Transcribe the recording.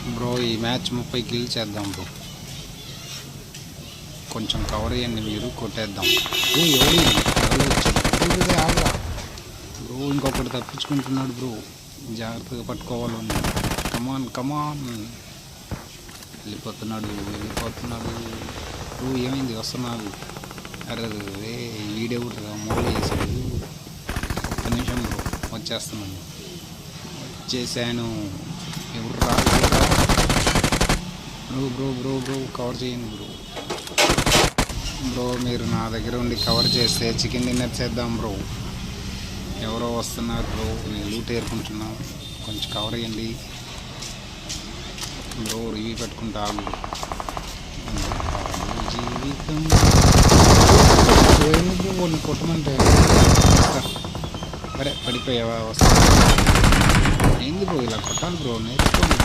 Bro ఈ match 30 kill చేద్దాం bro. కొంచెం కవర్ అయ్యండి, మీరు కొట్టేద్దాం. ఆగా బ్రో, ఇంకొకటి తప్పించుకుంటున్నాడు బ్రో, జాగ్రత్తగా పట్టుకోవాలి. కమాన్ కమాన్, వెళ్ళిపోతున్నాడు బ్రో. ఏమైంది, వస్తున్నాడు. అరే వీడియో కూడా మోడల్ చేశాడు. ఒక్క నిమిషం బ్రో, వచ్చేస్తున్నాను. వచ్చేసాను. ఎవరు రాగలరా బ్రో కవర్ చేయండి బ్రో. మీరు నా దగ్గర ఉండి కవర్ చేస్తే చికెన్ డిన్నర్ చేద్దాం బ్రో. ఎవరో వస్తున్నారు బ్రో, నేను లూట్ ఏరుకుంటున్నా. కొంచెం కవర్ చేయండి బ్రో. రివ్యూ పెట్టుకుంటాను. జీవితం బ్రో, కొట్టమంటే అరే పడిపోయావా? వస్తా. ఏంది బ్రో ఇలా కొట్టాలి బ్రో, నేర్చుకోండి.